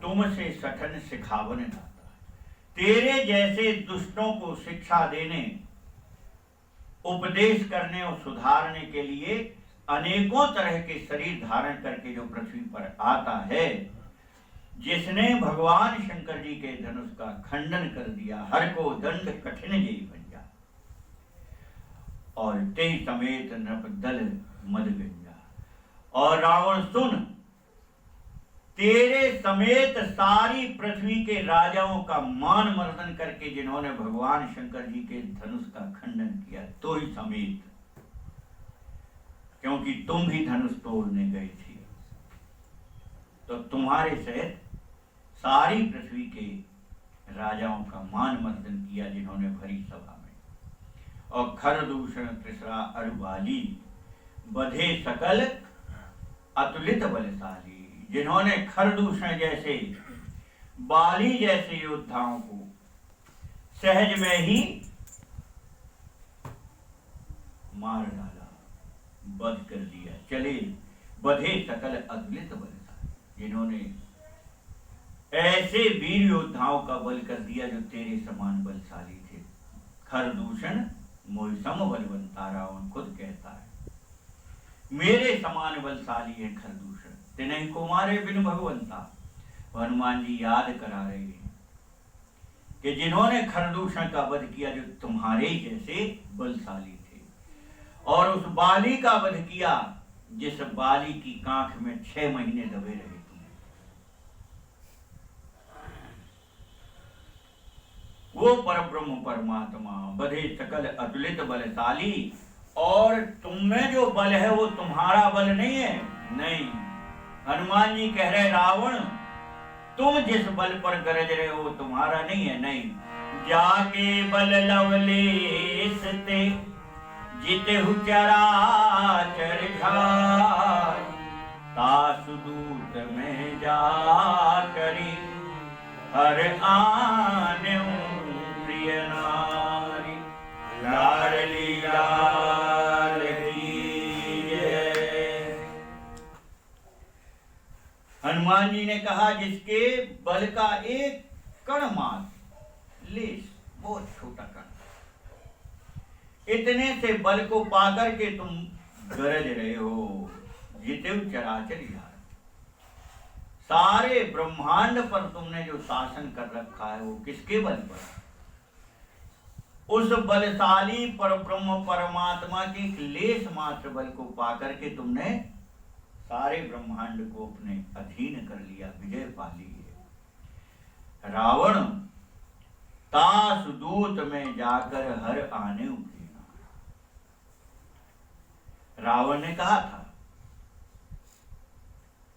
तुमसे सठन सिखावन जाता है। तेरे जैसे दुष्टों को शिक्षा देने, उपदेश करने और सुधारने के लिए अनेकों तरह के शरीर धारण करके जो पृथ्वी पर आता है, जिसने भगवान शंकर जी के धनुष का खंडन कर दिया, हर को दंड कठिन जयी बन जा। और जिसका बल पाकर के शेष नारायण भगवान अपने सिर पर इस पृथ्वी को धारण करते हैं। जावल शीश धरत से, जिसके बल से शेष नारायण भगवान अपने सिर पर इस पृथ्वी को धारण करते हैं। और धरई जो विविध देह सुरता था, और जो अनेकों शरीर धारण करके तुमसे सठन सिखावन जाता है। तेरे जैसे दुष्टों को शिक्षा देने, उपदेश करने और सुधारने के लिए अनेकों तरह के शरीर धारण करके जो पृथ्वी पर आता है, जिसने भगवान शंकर जी के धनुष का खंडन कर दिया, हर को दंड कठिन जयी बन जा। और ते समेत नृप दल मदगंजा। और रावण सुन, तेरे समेत सारी पृथ्वी के राजाओं का मान मर्दन करके जिन्होंने भगवान शंकर जी के धनुष का खंडन किया, तो ही समेत, क्योंकि तुम भी धनुष तोड़ने गए थे, तो तुम्हारे सहित सारी पृथ्वी के राजाओं का मान मर्दन किया जिन्होंने भरी सभा में। और खरदूषण त्रिसरा अरुबाली बधे सकल अतुलित बलशाली, जिन्होंने खरदूषण जैसे, बाली जैसे योद्धाओं को सहज में ही मार डाला, वध कर दिया। चले बधे सकल अतुलित बलशाली, जिन्होंने ऐसे वीर योद्धाओं का बल कर दिया जो तेरे समान बलशाली थे। खरदूषण मोहि सम बलवंता, रावण खुद कहता है मेरे समान बलशाली है खरदूषण, तिन्हीं को मारे बिन भगवंता। हनुमान जी याद करा रहे हैं कि जिन्होंने खरदूषण का वध किया जो तुम्हारे जैसे बलशाली थे, और उस बाली का वध किया जिस बाली की कांख में 6 महीने दबे रहे। वो परब्रह्म परमात्मा बधे सकल अतुलित बलशाली, और तुममें जो बल है वो तुम्हारा बल नहीं है। नहीं, हनुमान जी कह रहे रावण तुम जिस बल पर गरज रहे हो तुम्हारा नहीं है। नहीं, जाके बल लवलेश ते जितेहु चराचर झार, तासु दूत में जा करी हर आने प्रिय नारी, लाडली लाल की जय। हनुमान जी ने कहा जिसके बल का एक कण मात्र, लेस, बहुत छोटा कण, इतने से बल को पाकर के तुम गरज रहे हो। जितेव चराचर झार, सारे ब्रह्मांड पर तुमने जो शासन कर रखा है वो किसके बल पर? उस बलशाली पर ब्रह्म परमात्मा के लेस मात्र बल को पाकर के तुमने सारे ब्रह्मांड को अपने अधीन कर लिया, विजय पा ली है। रावण तास दूत में जाकर हर आने उठेगा। रावण ने कहा था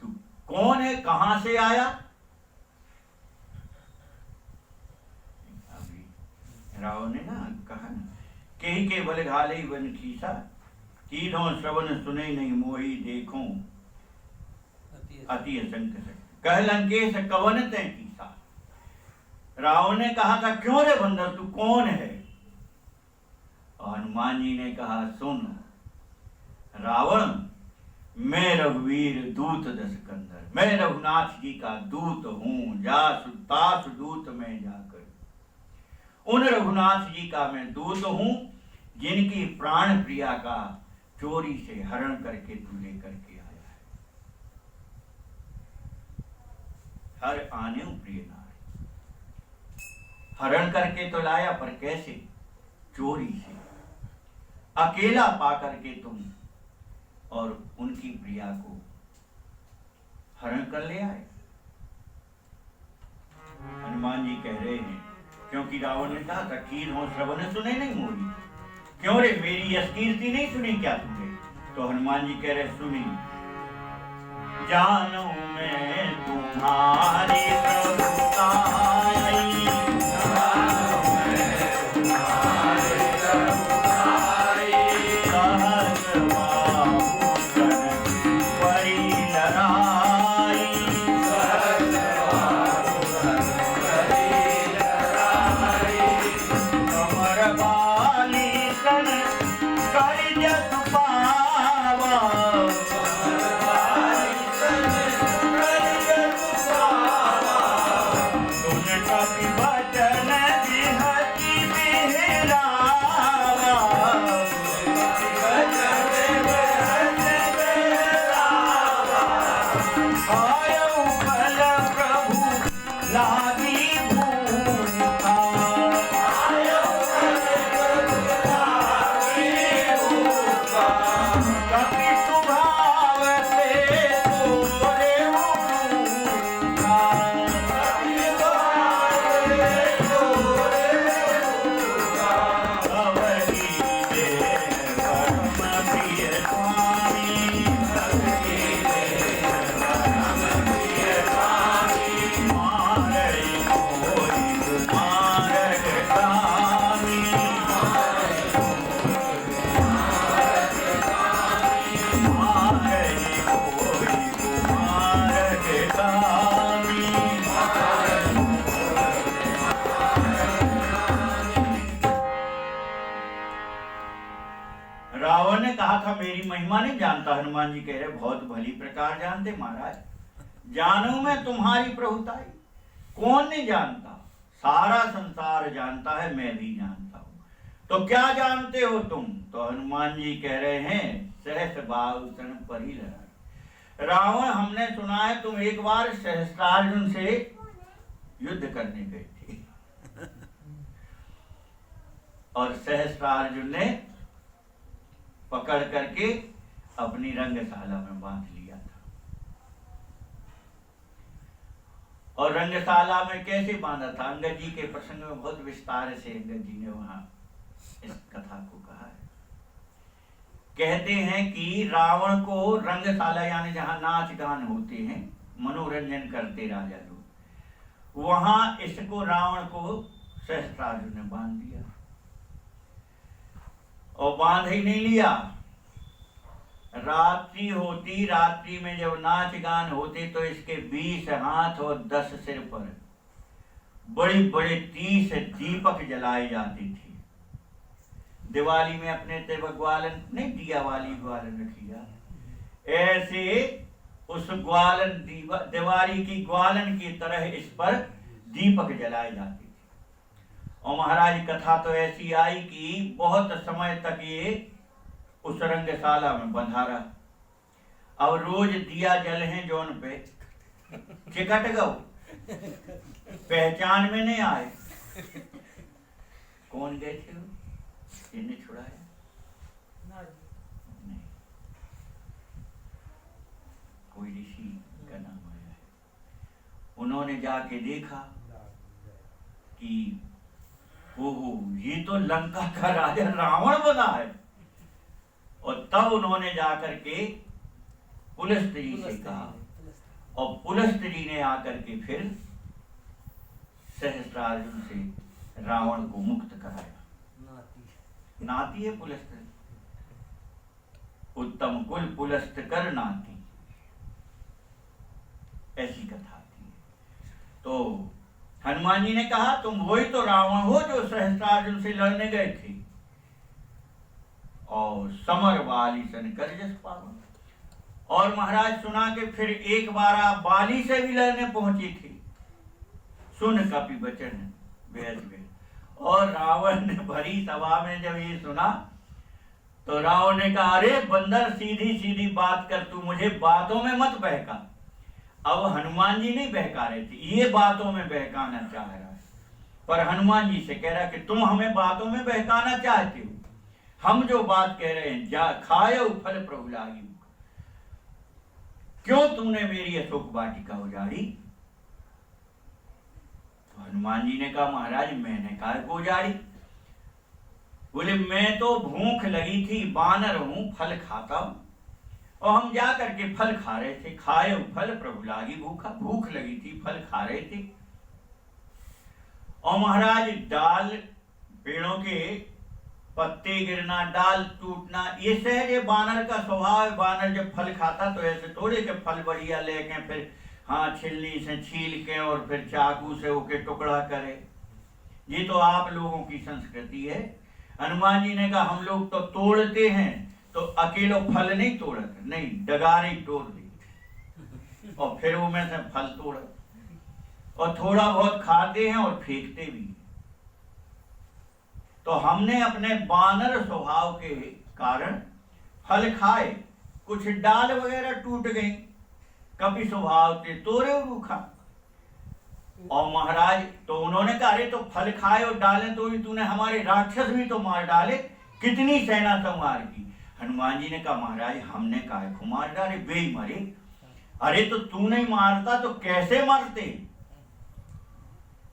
तू कौन है, कहां से आया? अभी रावण ने ना कहा ना, कही के बल घाले वन खीसा, कीधों श्रवण सुने नहीं मोही देखो अति असंख्य शक्ति, कह लंकेश कवन तय कीसा। रावण ने कहा था क्यों रे बंदर तू कौन है? और हनुमान जी ने कहा सुन रावण, मैं रघुवीर दूत दस कंदर, मैं रघुनाथ जी का दूत हूं। तास दूत में जाकर, उन रघुनाथ जी का मैं दूत हूं जिनकी प्राण प्रिया का चोरी से हरण करके तू लेकर के आया है। हर आने प्रिय नारी, हरण करके तो लाया पर कैसे? चोरी से, अकेला पाकर के तुम और उनकी प्रिया को हरण कर ले आए। हनुमान जी कह रहे हैं क्योंकि रावण ने कहा था कीर हो श्रवण सुने नहीं मोरी, क्यों रे मेरी यश कीर्ति नहीं सुनी क्या तुमने? तो हनुमान जी कह रहे सुनी, जानू मैं तुम्हारी प्रभुताई, महिमा नहीं जानता? हनुमान जी कह रहे बहुत भली प्रकार जानते महाराज, जानू मैं तुम्हारी प्रभुताई। कौन नहीं जानता, सारा संसार जानता है, मैं भी जानता हूं। तो क्या जानते हो तुम? तो हनुमान जी कह रहे हैं सहस बाहुसन परी लड़ाई। रावण, हमने सुना है तुम एक बार सहस्त्रार्जुन से युद्ध करने गए थे और सहस्त्रार्जुन ने पकड़ करके अपनी रंगशाला में बांध लिया था। और रंगशाला में कैसे बांधा था? अंगद जी के प्रसंग में बहुत विस्तार से अंगद जी ने वहां इस कथा को कहा है। कहते हैं कि रावण को रंगशाला यानी जहां नाच गान होते हैं, मनोरंजन करते राजा लोग, वहां इसको रावण को सहस्त्रार्जुन ने बांध दिया। और बांध ही नहीं लिया, रात्रि होती, रात्रि में जब नाच गान होते तो इसके 20 हाथ और 10 सिर पर बड़े बड़े 30 दीपक जलाए जाते थे। दिवाली में अपने ग्वालन नहीं, दिया वाली ग्वालन रखी जाती, ऐसे उस ग्वालन दिवाली की ग्वालन की तरह इस पर दीपक जलाए जाते थे। और महाराज कथा तो ऐसी आई कि बहुत समय तक ये उस रंगशाला में बंधा रहा। अब रोज दिया जल है जोन पे चिकट गो, पहचान में नहीं आए कौन गए थे, इन्हें छुड़ाया नहीं, कोई ऋषि का नाम आया है। उन्होंने जाके देखा कि ओहो ये तो लंका का राजा रावण बना है। और तब उन्होंने जाकर के पुलस्त्य जी से कहा, और पुलस्त्य जी ने आकर के फिर सहस्त्रार्जुन से रावण को मुक्त कराया। नाती है पुलस्त्य, उत्तम कुल पुलस्त कर नाती, ऐसी कथा थी। तो हनुमान जी ने कहा तुम वही तो रावण हो जो सहस्त्रार्जुन से लड़ने गए थे, और समर बाली सन कर जस पावन। और महाराज सुना के फिर एक बार आप बाली से भी लड़ने पहुंची थी, सुन कपि बचन बेहद गए। और रावण ने भरी सभा में जब ये सुना तो रावण ने कहा अरे बंदर सीधी सीधी बात कर, तू मुझे बातों में मत बहका। अब हनुमान जी नहीं बहका रहे थे, ये बातों में बहकाना चाह रहा है। पर हनुमान जी से कह रहा कि तुम हमें बातों में बहकाना चाहते हो, हम जो बात कह रहे हैं जा खायो फल प्रभु लागी, क्यों तूने मेरी अशोक वाटिका उजाड़ी? तो हनुमान जी ने कहा महाराज मैंने काहे को उजाड़ी? बोले मैं तो भूख लगी थी, बानर हूं, फल खाता हूं, और हम जा करके फल खा रहे थे। खाए फल प्रभु लागी भूखा, भूख लगी थी, फल खा रहे थे। और महाराज डाल, पेड़ों के पत्ते गिरना, डाल टूटना, ये सहज बानर का स्वभाव है। बानर जब फल खाता तो ऐसे थोड़े के फल बढ़िया लेके फिर हाँ छिलनी से छील के और फिर चाकू से ओके टुकड़ा करे, ये तो आप लोगों की संस्कृति है। हनुमान जी ने कहा हम लोग तो तोड़ते हैं, तो अकेलो फल नहीं तोड़ते, नहीं डगारी तोड़ दी और फिर वो में से फल तोड़, और थोड़ा बहुत खाते हैं और फेंकते भी। तो हमने अपने बानर स्वभाव के कारण फल खाए, कुछ डाल वगैरह टूट गई, कभी स्वभाव से तोड़े रूखा। और महाराज तो उन्होंने कहा अरे तो फल खाए और डाले तो भी तूने हमारे राक्षस भी तो मार डाले, कितनी सेना संवार की। हनुमान जी ने कहा महाराज हमने काहे को मार डाले, वे ही मरे। अरे तो तू नहीं मारता तो कैसे मरते?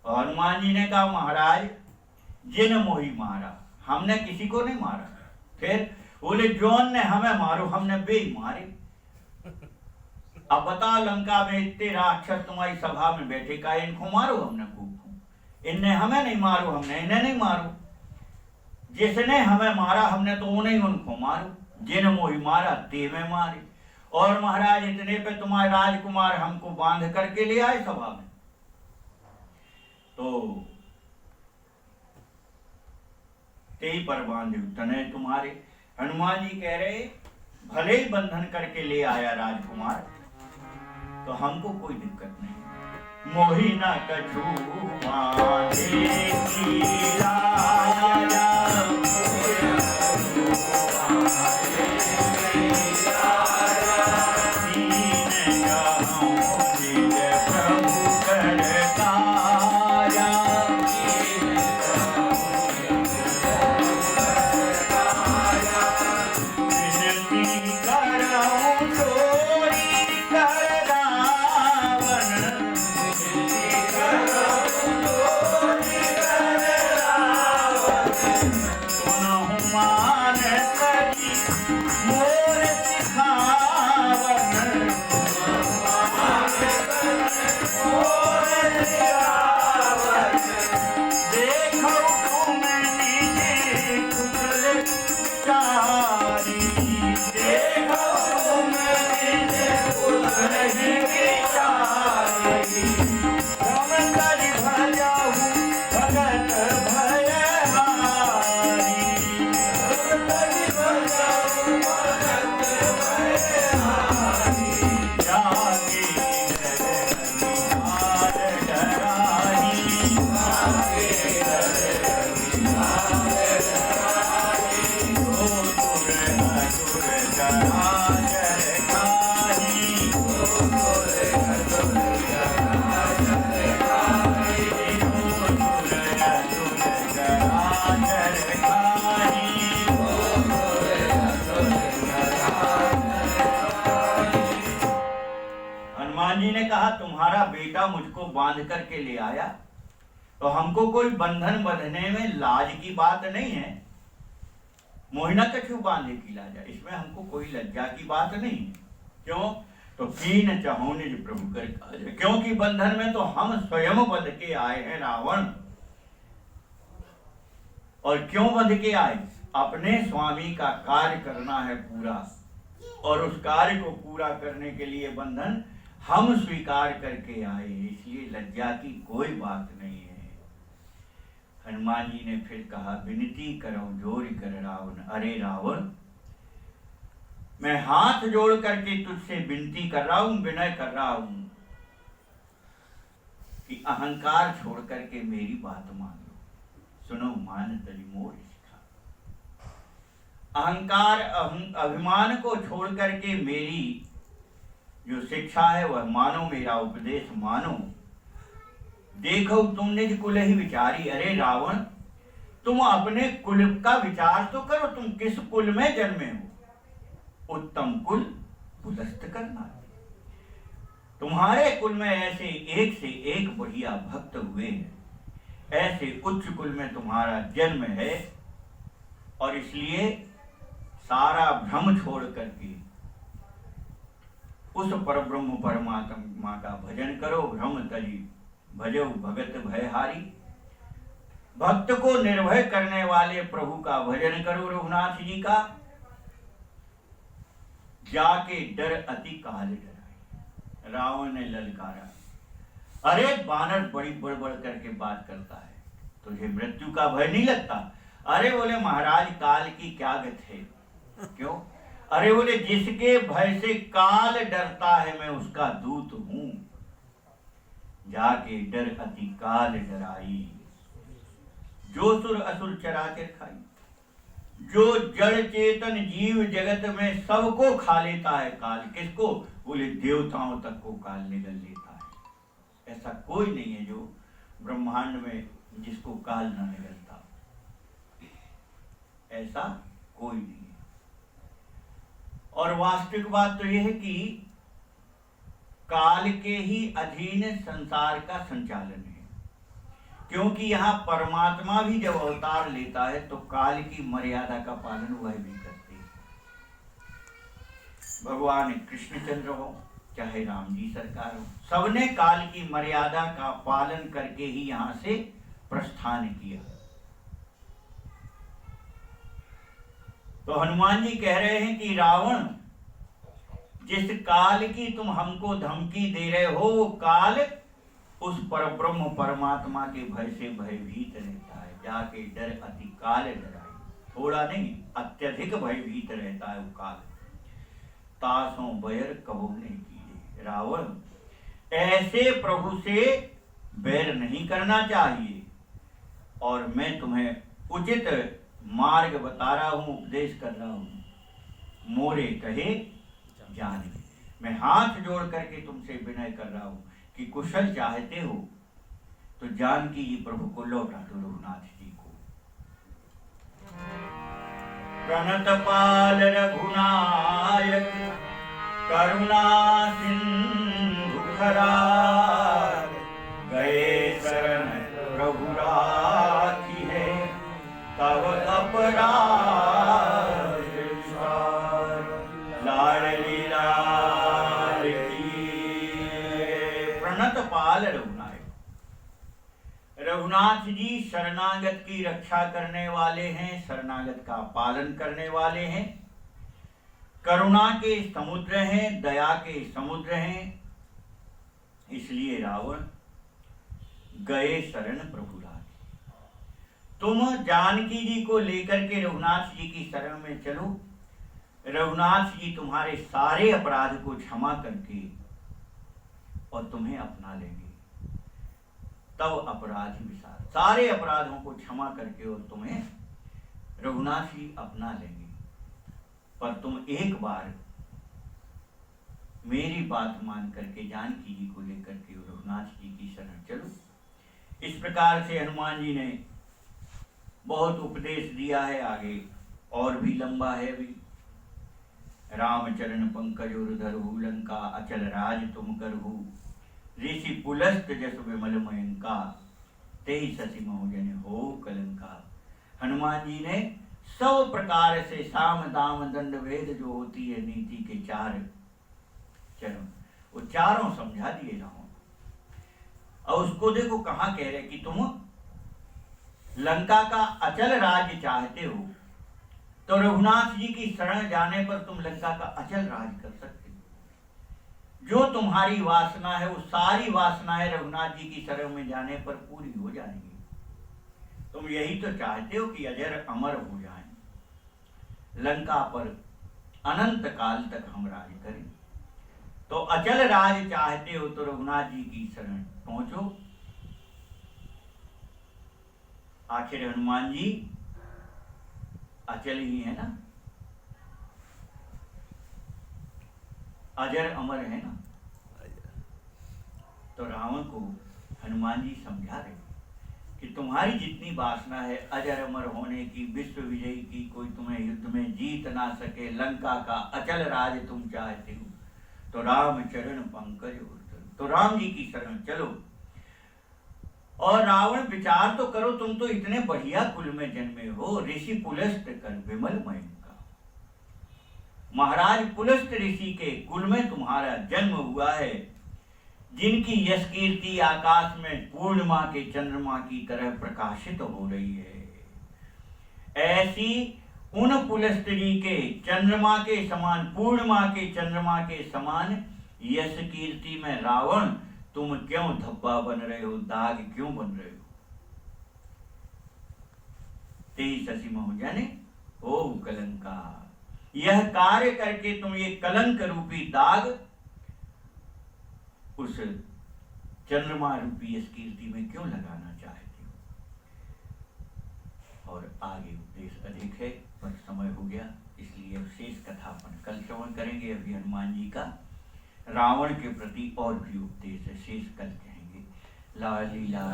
और हनुमान जी ने कहा महाराज जिन मोही मारा, हमने किसी को नहीं मारा। फिर बोले जौन ने हमें मारो, हमने वे ही मारे। अब बताओ लंका में इतने राक्षस तुम्हारी सभा में बैठे, का इनको मारो, हमने खूब, इनने हमें नहीं मारो, हमने इन्हें नहीं मारो। जिसने हमें मारा हमने तो उन्हें उनको मारो, जिन मोही मारा ते में मारे। और महाराज इतने पे तुम्हारे राजकुमार हमको बांध करके ले आए सभा में, तो ते पर बांधे तने तुम्हारे। हनुमान जी कह रहे भले ही बंधन करके ले आया राजकुमार, तो हमको कोई दिक्कत नहीं। मोहि न कछु माने की लाया, तुम्हारा बेटा मुझको बांध करके ले आया, तो हमको कोई बंधन बंधने में लाज की बात नहीं है। मोहिना कछु बांधे की लाजा, इसमें हमको कोई लज्जा की बात नहीं है। क्यों? तो कीन चाहो निज प्रभु कर काज, क्योंकि बंधन में तो हम स्वयं बंध के आए हैं रावण। और क्यों बंध के आए? अपने स्वामी का कार्य करना है पूरा, और उस कार्य को पूरा करने के लिए बंधन हम स्वीकार करके आए, इसलिए लज्जा की कोई बात नहीं है। हनुमान जी ने फिर कहा, विनती करो जोर कर रावण, अरे रावण मैं हाथ जोड़ करके तुझसे विनती कर रहा हूं, विनय कर रहा हूं कि अहंकार छोड़ करके मेरी बात मान लो। सुनो मान तरी मोर सिखा, अहंकार अभिमान को छोड़ करके मेरी जो शिक्षा है वह मानो, मेरा उपदेश मानो। देखो तुम निज कुल ही विचारी, अरे रावण तुम अपने कुल का विचार तो करो, तुम किस कुल में जन्मे हो। उत्तम कुल पुलस्त करना, तुम्हारे कुल में ऐसे एक से एक बढ़िया भक्त हुए हैं, ऐसे उच्च कुल में तुम्हारा जन्म है, और इसलिए सारा भ्रम छोड़ करके उस परब्रह्म परमात्मा का भजन करो। भ्रम तजी भजो भगत भयहारी, भक्त को निर्भय करने वाले प्रभु का भजन करो रघुनाथ जी का। जाके डर अति काल डराए, रावण ने ललकारा, अरे बानर बड़ी बड़बड़ करके बात करता है, तुझे मृत्यु का भय नहीं लगता? अरे बोले महाराज काल की क्या गत है। क्यों? अरे बोले जिसके भय से काल डरता है मैं उसका दूत हूं। जाके डर अति काल डराई, जो सुर असुर चराचर खाई, जो जड़ चेतन जीव जगत में सबको खा लेता है काल। किसको? बोले देवताओं तक को काल निगल लेता है। ऐसा कोई नहीं है जो ब्रह्मांड में जिसको काल ना निगलता, ऐसा कोई नहीं है। और वास्तविक बात तो यह है कि काल के ही अधीन संसार का संचालन है, क्योंकि यहाँ परमात्मा भी जब अवतार लेता है तो काल की मर्यादा का पालन वह भी करते हैं। भगवान कृष्णचंद्र हो चाहे राम जी सरकार हो, सबने काल की मर्यादा का पालन करके ही यहाँ से प्रस्थान किया। तो हनुमान जी कह रहे हैं कि रावण जिस काल की तुम हमको धमकी दे रहे हो, वो काल उस परब्रह्म परमात्मा के भय से भयभीत रहता है। जाके डर अति काल डराई, थोड़ा नहीं अत्यधिक भयभीत रहता है वो काल। तासों बैर कबो नहीं कीजिए। रावण, ऐसे प्रभु से बैर नहीं करना चाहिए, और मैं तुम्हें उचित मार्ग बता रहा हूं, उपदेश कर रहा हूं। मोरे कहे जाने, मैं हाथ जोड़ करके तुमसे विनय कर रहा हूं कि कुशल चाहते हो तो जानकी जी प्रभु को लौटा दो, रघुनाथ जी को। प्रणत पाल रघुनायक करुणा सिंधु खरार, गए शरण प्रभु राखी है तब अपराध विसार। लाडली लाल की। प्रणत पाल रघुनायक, रघुनाथ जी शरणागत की रक्षा करने वाले हैं, शरणागत का पालन करने वाले हैं, करुणा के समुद्र हैं, दया के समुद्र हैं। इसलिए रावण गए शरण प्रभु राखी। तुम जानकी जी को लेकर के रघुनाथ जी की शरण में चलो, रघुनाथ जी तुम्हारे सारे अपराध को क्षमा करके और तुम्हें अपना लेंगे। तब अपराध विसार, सारे अपराधों को क्षमा करके और तुम्हें रघुनाथ जी अपना लेंगे। पर तुम एक बार मेरी बात मान करके जानकी जी को लेकर के रघुनाथ जी की शरण चलो। इस प्रकार से हनुमान जी ने बहुत उपदेश दिया है, आगे और भी लंबा है भी। रामचरण पंकज उर धरहु, लंका अचल राज तुम करहु, ऋषि पुलस्त जस विमल मयंका, तेहि शशि महोजन हो कलंका। हनुमान जी ने सब प्रकार से साम दाम दंड भेद जो होती है नीति के चार चरण, वो चारों समझा दिए रावण। और उसको देखो कहाँ कह रहे कि तुम लंका का अचल राज्य चाहते हो, तो रघुनाथ जी की शरण जाने पर तुम लंका का अचल राज कर सकते हो। जो तुम्हारी वासना है वो सारी वासनाएं रघुनाथ जी की शरण में जाने पर पूरी हो जाएंगी। तुम यही तो चाहते हो कि अजर अमर हो जाएं, लंका पर अनंत काल तक हम राज करें। तो अचल राज चाहते हो तो रघुनाथ जी की शरण पहुंचो। आखिर हनुमान जी अचल ही है ना, अजर अमर है ना। तो रावण को हनुमान जी समझा रहे कि तुम्हारी जितनी वासना है अजर अमर होने की, विश्व विजयी की, कोई तुम्हें युद्ध में जीत ना सके, लंका का अचल राज तुम चाहते हो, तो राम चरण पंकज उर, तो राम जी की शरण चलो। और रावण विचार तो करो, तुम तो इतने बढ़िया कुल में जन्मे हो, ऋषि पुलस्त कर विमल मयंका। महाराज पुलस्त ऋषि के कुल में तुम्हारा जन्म हुआ है, जिनकी यश कीर्ति आकाश में पूर्णिमा के चंद्रमा की तरह प्रकाशित हो रही है। ऐसी उन पुलस्त्री के चंद्रमा के समान, पूर्णिमा के चंद्रमा के समान यश कीर्ति में रावण तुम क्यों धब्बा बन रहे हो, दाग क्यों बन रहे हो। तेई शशि महोजन हो कलंका, यह कार्य करके तुम ये कलंक रूपी दाग उस चंद्रमा रूपी यश कीर्ति में क्यों लगाना चाहते हो। और आगे उपदेश अधिक है पर समय हो गया, इसलिए अब शेष कथा अपन कल श्रवण करेंगे। अभी हनुमान जी का रावण के प्रति और भी उपदेश है, शेष कल कहेंगे। लाली लाल।